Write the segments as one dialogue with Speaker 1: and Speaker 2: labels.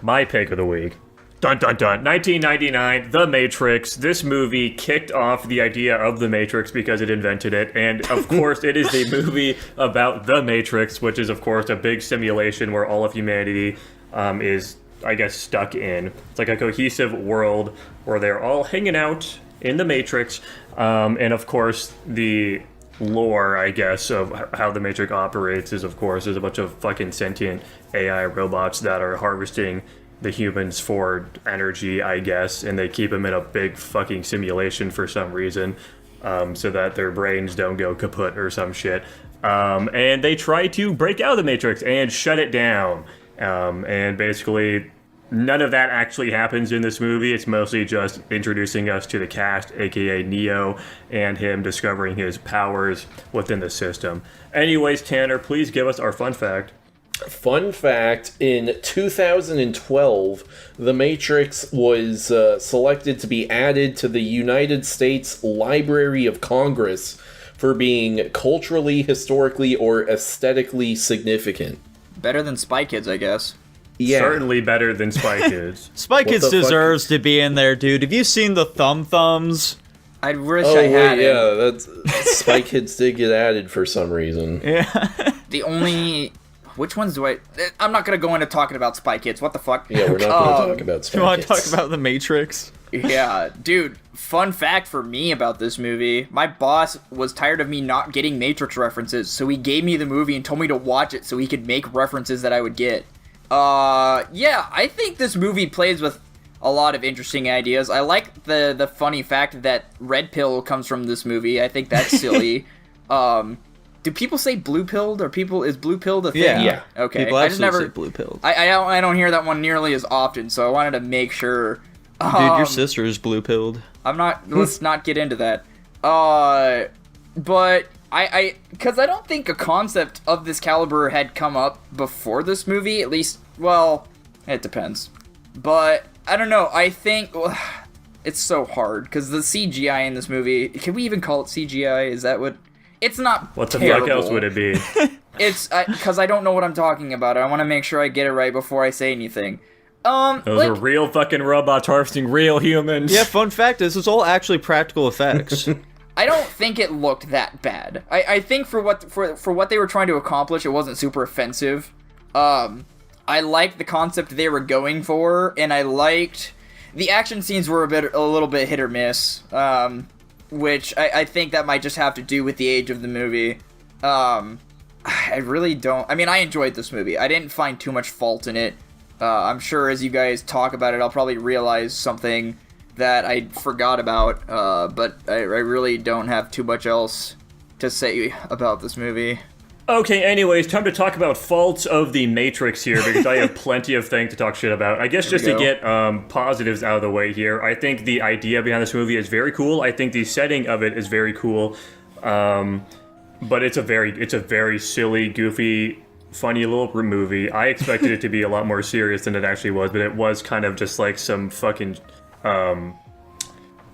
Speaker 1: my pick of the week. Dun dun dun. 1999, The Matrix. This movie kicked off the idea of The Matrix because it invented it. And, of course, it is a movie about The Matrix, which is, of course, a big simulation where all of humanity is, I guess, stuck in. It's like a cohesive world where they're all hanging out in The Matrix. And, of course, the lore, I guess, of how The Matrix operates is, of course, there's a bunch of fucking sentient AI robots that are harvesting the humans for energy, I guess, and they keep them in a big fucking simulation for some reason, so that their brains don't go kaput or some shit. And they try to break out of the Matrix and shut it down. And basically, none of that actually happens in this movie. It's mostly just introducing us to the cast, aka Neo, and him discovering his powers within the system. Anyways, Tanner, please give us our fun fact.
Speaker 2: Fun fact, in 2012, The Matrix was selected to be added to the United States Library of Congress for being culturally, historically, or aesthetically significant.
Speaker 3: Better than Spy Kids, I guess.
Speaker 2: Yeah.
Speaker 1: Certainly better than Spy Kids.
Speaker 4: Spy Kids deserves to be in there, dude. Have you seen the thumbs?
Speaker 3: I wish I had it.
Speaker 2: Yeah, that's Spy Kids did get added for some reason.
Speaker 4: Yeah.
Speaker 3: The only... Which ones do I... I'm not going to go into talking about Spy Kids. What the fuck?
Speaker 2: Yeah, we're not going to talk about Spy Kids.
Speaker 4: You want to talk about The Matrix?
Speaker 3: Yeah, dude, fun fact for me about this movie, my boss was tired of me not getting Matrix references, so he gave me the movie and told me to watch it so he could make references that I would get. Yeah, I think this movie plays with a lot of interesting ideas. I like the funny fact that Red Pill comes from this movie. I think that's silly. Do people say blue pilled, or is blue pilled a thing?
Speaker 4: Yeah.
Speaker 3: Okay.
Speaker 4: People
Speaker 3: I just never
Speaker 4: say blue pilled.
Speaker 3: I don't hear that one nearly as often, so I wanted to make sure.
Speaker 4: Dude, your sister is blue pilled.
Speaker 3: I'm not. Let's not get into that. But because I don't think a concept of this caliber had come up before this movie. At least, well, it depends. But I don't know. I think it's so hard because the CGI in this movie. Can we even call it CGI? Is that what? It's not.
Speaker 1: What the
Speaker 3: terrible.
Speaker 1: fuck else would it be?
Speaker 3: It's because I don't know what I'm talking about. I want to make sure I get it right before I say anything.
Speaker 1: Those are real fucking robots harvesting real humans.
Speaker 4: Yeah, fun fact, this is all actually practical effects.
Speaker 3: I don't think it looked that bad. I think for what they were trying to accomplish, it wasn't super offensive. I liked the concept they were going for, and I liked the action scenes were a little bit hit or miss. Which I think that might just have to do with the age of the movie. I really don't... I mean, I enjoyed this movie. I didn't find too much fault in it. I'm sure as you guys talk about it, I'll probably realize something that I forgot about. But I really don't have too much else to say about this movie.
Speaker 1: Okay, anyways, time to talk about faults of The Matrix here, because I have plenty of things to talk shit about. I guess just to get positives out of the way here, I think the idea behind this movie is very cool. I think the setting of it is very cool. But it's a very silly, goofy, funny little movie. I expected it to be a lot more serious than it actually was, but it was kind of just like some fucking...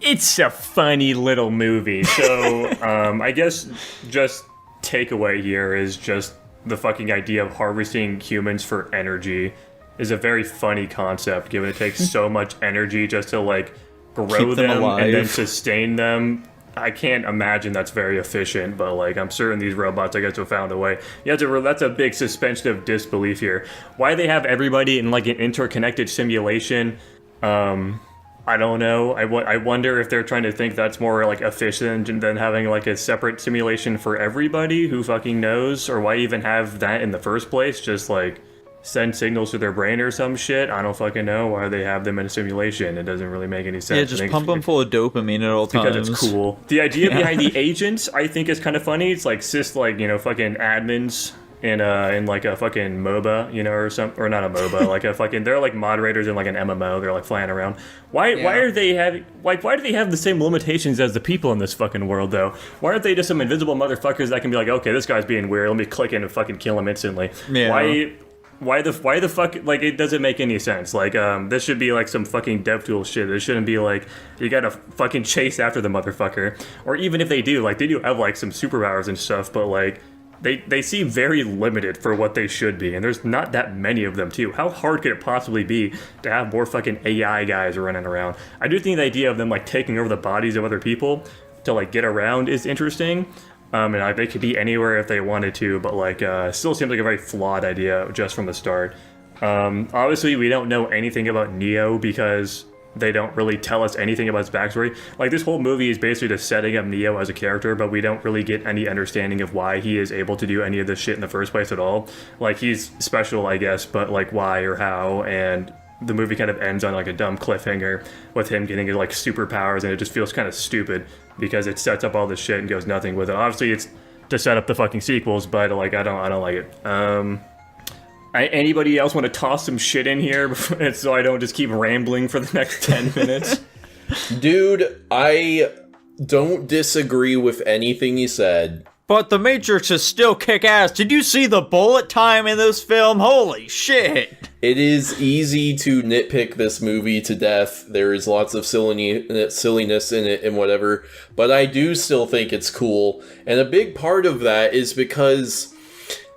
Speaker 1: it's a funny little movie. So, I guess just... takeaway here is just the fucking idea of harvesting humans for energy is a very funny concept, given it takes so much energy just to like grow them and then sustain them. I can't imagine that's very efficient, but like I'm certain these robots I guess have found a way. That's a big suspension of disbelief here. Why they have everybody in like an interconnected simulation? I don't know. I wonder if they're trying to think that's more like efficient than having like a separate simulation for everybody. Who fucking knows? Or why even have that in the first place? Just like send signals to their brain or some shit. I don't fucking know why they have them in a simulation. It doesn't really make any sense.
Speaker 4: Yeah, just pump them full of dopamine at all times.
Speaker 1: Because it's cool. The idea behind the agents, I think, is kind of funny. It's like fucking admins in like a fucking MOBA, or not a MOBA, like a fucking, they're like moderators in like an MMO. They're like flying around. Why do they have the same limitations as the people in this fucking world though? Why aren't they just some invisible motherfuckers that can be like, okay, this guy's being weird, let me click in and fucking kill him instantly? Yeah. Why the fuck, like, it doesn't make any sense. Like, this should be like some fucking DevTools shit. It shouldn't be like, you gotta fucking chase after the motherfucker. Or even if they do, like, they do have like some superpowers and stuff, but like, they seem very limited for what they should be, and there's not that many of them too. How hard could it possibly be to have more fucking AI guys running around? I do think the idea of them like taking over the bodies of other people to like get around is interesting. And they could be anywhere if they wanted to, but like still seems like a very flawed idea just from the start. Obviously, we don't know anything about Neo because they don't really tell us anything about his backstory. Like, this whole movie is basically just setting up Neo as a character, but we don't really get any understanding of why he is able to do any of this shit in the first place at all. Like, he's special, I guess, but like why or how, and the movie kind of ends on like a dumb cliffhanger with him getting like superpowers, and it just feels kind of stupid because it sets up all this shit and goes nothing with it. Obviously, it's to set up the fucking sequels, but like I don't like it. Anybody else want to toss some shit in here so I don't just keep rambling for the next 10 minutes?
Speaker 2: Dude, I don't disagree with anything you said.
Speaker 4: But The Matrix is still kick-ass. Did you see the bullet time in this film? Holy shit!
Speaker 2: It is easy to nitpick this movie to death. There is lots of silliness in it and whatever. But I do still think it's cool. And a big part of that is because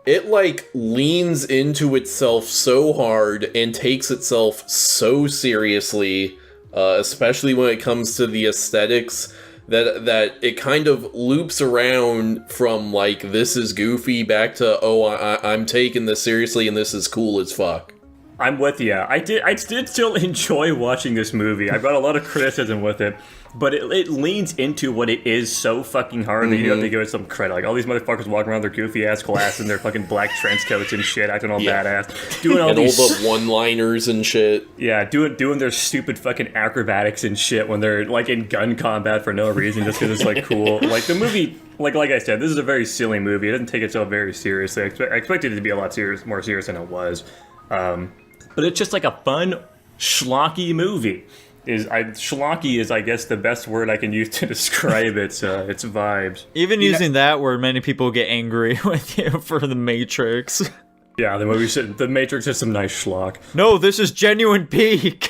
Speaker 2: it, like, leans into itself so hard and takes itself so seriously, especially when it comes to the aesthetics, that it kind of loops around from, like, this is goofy back to, oh, I'm taking this seriously and this is cool as fuck.
Speaker 1: I'm with you. I did still enjoy watching this movie. I've got a lot of criticism with it, but it leans into what it is so fucking hard that you have to give it some credit. Like, all these motherfuckers walking around their goofy ass class in their fucking black trench coats and shit, acting all badass, doing all
Speaker 2: and
Speaker 1: these
Speaker 2: all the one-liners and shit.
Speaker 1: Yeah, doing their stupid fucking acrobatics and shit when they're like in gun combat for no reason, just because it's like cool. Like, the movie, like I said, this is a very silly movie. It doesn't take itself very seriously. I expected it to be a lot more serious than it was. But it's just like a fun, schlocky movie. Schlocky is, I guess, the best word I can use to describe its vibes.
Speaker 4: Even using that word, many people get angry with you for The Matrix.
Speaker 1: Yeah, The Matrix has some nice schlock.
Speaker 4: No, this is genuine peak.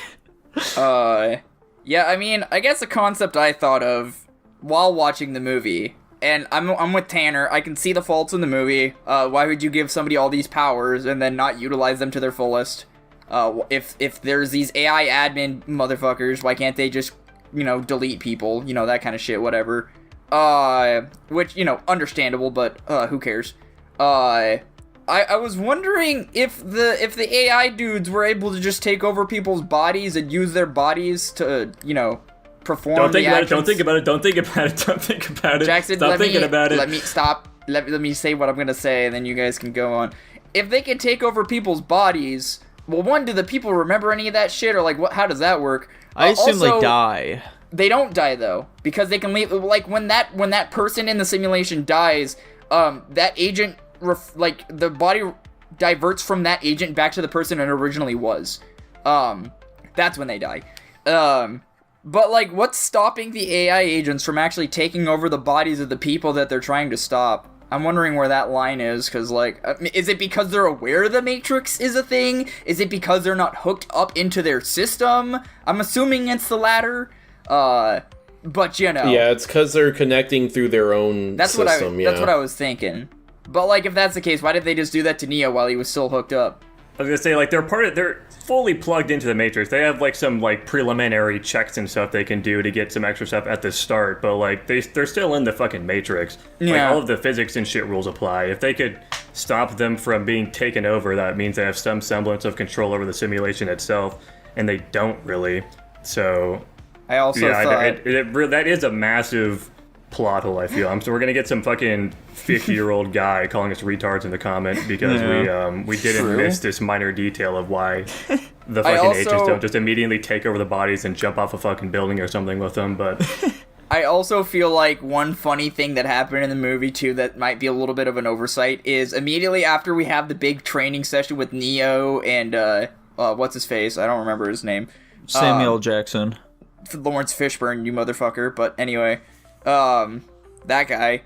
Speaker 3: Yeah, I mean, I guess a concept I thought of while watching the movie, and I'm with Tanner, I can see the faults in the movie. Why would you give somebody all these powers and then not utilize them to their fullest? If there's these AI admin motherfuckers, why can't they just, delete people, that kind of shit, whatever. Which, understandable, but, who cares? I was wondering if the AI dudes were able to just take over people's bodies and use their bodies to, perform
Speaker 1: Don't think
Speaker 3: the
Speaker 1: about
Speaker 3: actions.
Speaker 1: it, don't think about it, don't think about it, don't think about it.
Speaker 3: Jackson,
Speaker 1: stop thinking about it.
Speaker 3: Let me say what I'm gonna say, and then you guys can go on. If they can take over people's bodies, well, one, do the people remember any of that shit, or like, how does that work?
Speaker 4: I assume
Speaker 3: also,
Speaker 4: they die.
Speaker 3: They don't die though, because they can leave. Like when that person in the simulation dies, that agent, the body diverts from that agent back to the person it originally was. That's when they die. But like, what's stopping the AI agents from actually taking over the bodies of the people that they're trying to stop? I'm wondering where that line is, because, like, is it because they're aware the Matrix is a thing? Is it because they're not hooked up into their system? I'm assuming it's the latter, but,
Speaker 2: Yeah, it's because they're connecting through their own system,
Speaker 3: That's what I was thinking. But, like, if that's the case, why did they just do that to Neo while he was still hooked up?
Speaker 1: I was gonna say, like, they're fully plugged into the Matrix. They have, like, some, like, preliminary checks and stuff they can do to get some extra stuff at the start, but, like, they're still in the fucking Matrix.
Speaker 3: Yeah.
Speaker 1: Like, all of the physics and shit rules apply. If they could stop them from being taken over, that means they have some semblance of control over the simulation itself, and they don't really. So,
Speaker 3: I also thought...
Speaker 1: that is a massive plot hole, I feel. So we're gonna get some fucking 50-year-old guy calling us retards in the comment because we didn't miss this minor detail of why the fucking agents don't just immediately take over the bodies and jump off a fucking building or something with them. But
Speaker 3: I also feel like one funny thing that happened in the movie too that might be a little bit of an oversight is immediately after we have the big training session with Neo and what's his face? I don't remember his name.
Speaker 4: Samuel Jackson.
Speaker 3: Lawrence Fishburne, you motherfucker. But anyway, that guy.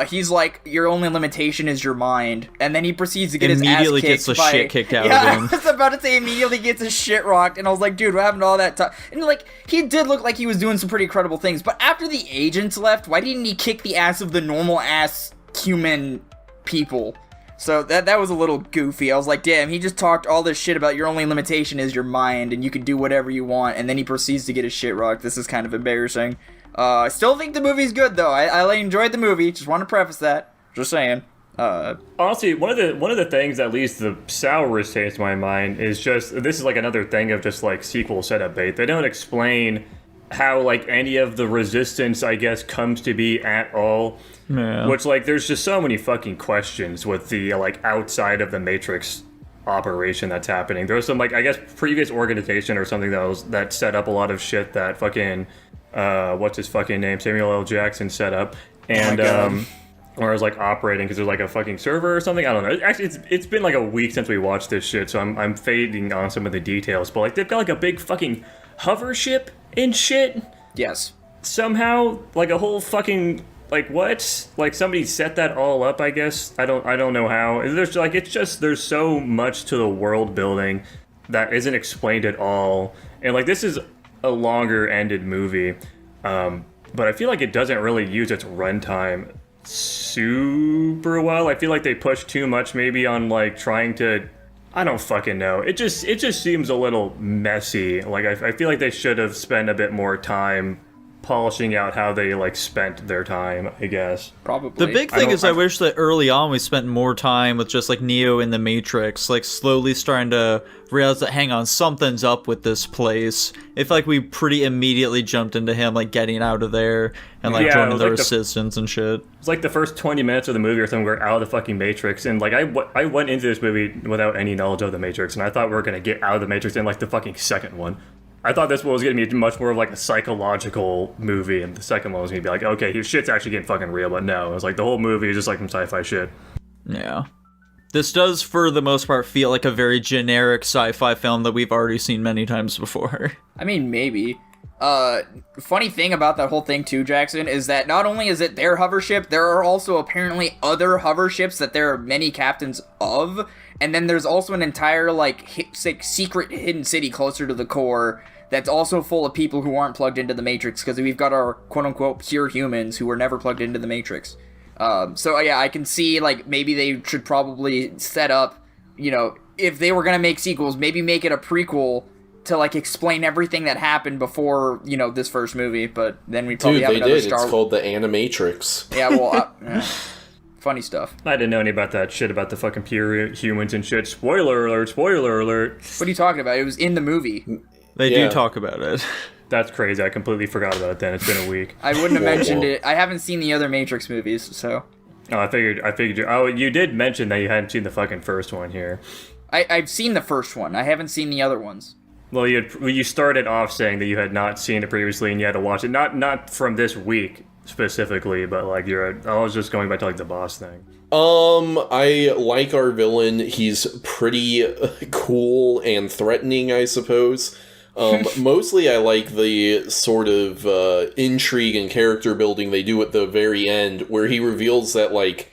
Speaker 3: He's like, your only limitation is your mind, and then he proceeds to get his ass kicked.
Speaker 4: Immediately gets the shit kicked out of him.
Speaker 3: I was about to say immediately gets his shit rocked, and I was like, dude, what happened to all that time? And like, he did look like he was doing some pretty incredible things, but after the agents left, why didn't he kick the ass of the normal ass human people. So that was a little goofy. I was like, damn, he just talked all this shit about your only limitation is your mind and you can do whatever you want, and then he proceeds to get his shit rocked. This is kind of embarrassing. I still think the movie's good though. I enjoyed the movie. Just want to preface that. Just saying.
Speaker 1: Honestly, one of the things that leaves the sourest taste in my mind is just, this is like another thing of just like sequel setup bait. They don't explain how like any of the resistance, I guess, comes to be at all.
Speaker 4: Yeah.
Speaker 1: Which, like, there's just so many fucking questions with the, like, outside of the Matrix operation that's happening. There's some, like, I guess, previous organization or something that set up a lot of shit that fucking, what's his fucking name? Samuel L. Jackson set up. And, or is, like, operating because there's, like, a fucking server or something. I don't know. Actually, it's been, like, a week since we watched this shit, so I'm fading on some of the details. But, like, they've got, like, a big fucking hover ship and shit.
Speaker 3: Yes.
Speaker 1: Somehow, like, a whole fucking... Like, what? Like, somebody set that all up, I guess? I don't know how. There's, like, it's just, there's so much to the world building that isn't explained at all. And, like, this is a longer-ended movie. But I feel like it doesn't really use its runtime super well. I feel like they push too much, maybe, on, like, trying to... I don't fucking know. It just seems a little messy. Like, I feel like they should have spent a bit more time polishing out how they like spent their time, I guess.
Speaker 3: Probably.
Speaker 4: The big thing is I wish that early on we spent more time with just like Neo in the Matrix, like slowly starting to realize that hang on, something's up with this place. If like we pretty immediately jumped into him like getting out of there and like joining their assistants and shit.
Speaker 1: It's like the first 20 minutes of the movie or something, we're out of the fucking Matrix, and like I went into this movie without any knowledge of the Matrix, and I thought we were gonna get out of the Matrix in like the fucking second one. I thought this one was going to be much more of like a psychological movie, and the second one was going to be like, okay, his shit's actually getting fucking real, but no. It was like the whole movie is just like some sci-fi shit.
Speaker 4: Yeah. This does, for the most part, feel like a very generic sci-fi film that we've already seen many times before.
Speaker 3: I mean, maybe. Funny thing about that whole thing too, Jackson, is that not only is it their hover ship, there are also apparently other hover ships that there are many captains of, and then there's also an entire, like secret hidden city closer to the core that's also full of people who aren't plugged into the Matrix, because we've got our quote-unquote pure humans who were never plugged into the Matrix. So yeah, I can see, like, maybe they should probably set up, you know, if they were gonna make sequels, maybe make it a prequel to, like, explain everything that happened before, you know, this first movie, but then we probably have another Star Wars.
Speaker 2: It's called the Animatrix.
Speaker 3: Yeah, well, funny stuff.
Speaker 1: I didn't know any about that shit about the fucking pure humans and shit. Spoiler alert, spoiler alert.
Speaker 3: What are you talking about? It was in the movie.
Speaker 4: They do talk about it.
Speaker 1: That's crazy. I completely forgot about it then. It's been a week.
Speaker 3: I wouldn't have mentioned it. I haven't seen the other Matrix movies, so.
Speaker 1: Oh, I figured you... Oh, you did mention that you hadn't seen the fucking first one here.
Speaker 3: I've seen the first one. I haven't seen the other ones.
Speaker 1: Well, you started off saying that you had not seen it previously and you had to watch it. Not from this week specifically, but like I was just going back to like the boss thing.
Speaker 2: I like our villain. He's pretty cool and threatening, I suppose. Mostly I like the sort of intrigue and character building they do at the very end, where he reveals that, like,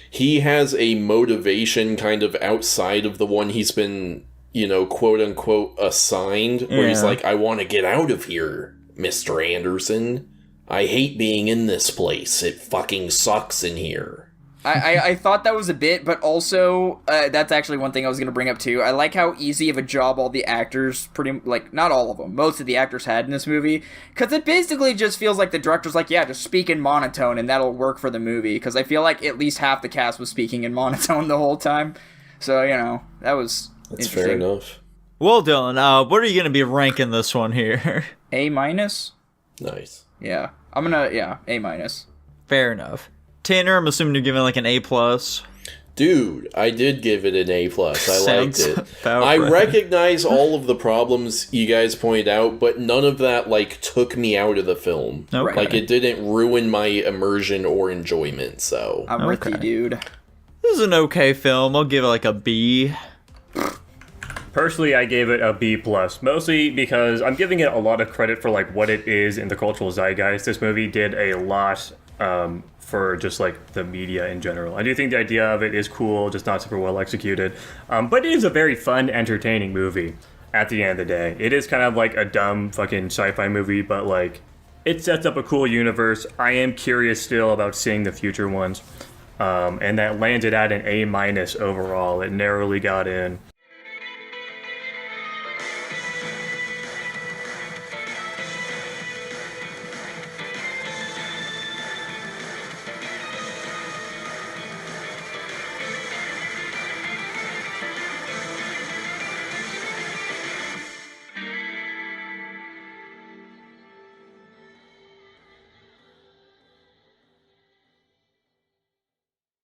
Speaker 2: he has a motivation kind of outside of the one he's been, you know, quote-unquote assigned, where he's like, I want to get out of here, Mr. Anderson. I hate being in this place. It fucking sucks in here.
Speaker 3: I thought that was a bit, but also, that's actually one thing I was going to bring up too. I like how easy of a job all the actors, like, not all of them, most of the actors had in this movie, because it basically just feels like the director's like, yeah, just speak in monotone, and that'll work for the movie, because I feel like at least half the cast was speaking in monotone the whole time, so, you know, that's
Speaker 2: fair enough.
Speaker 4: Well, Dylan, what are you going to be ranking this one here?
Speaker 3: A-?
Speaker 2: Nice.
Speaker 3: Yeah, I'm gonna, A-.
Speaker 4: Fair enough. Tanner, I'm assuming you're giving like an A+.
Speaker 2: Dude, I did give it an A+. I liked
Speaker 4: Sounds
Speaker 2: it.
Speaker 4: about
Speaker 2: I
Speaker 4: right.
Speaker 2: recognize all of the problems you guys pointed out, but none of that, like, took me out of the film.
Speaker 4: Okay.
Speaker 2: Like, it didn't ruin my immersion or enjoyment, so.
Speaker 3: I'm with you, dude.
Speaker 4: This is an okay film. I'll give it like a B.
Speaker 1: Personally, I gave it a B+, mostly because I'm giving it a lot of credit for like what it is in the cultural zeitgeist. This movie did a lot for just like the media in general. I do think the idea of it is cool, just not super well executed. But it is a very fun, entertaining movie at the end of the day. It is kind of like a dumb fucking sci-fi movie, but like it sets up a cool universe. I am curious still about seeing the future ones. and that landed at an A- overall. It narrowly got in.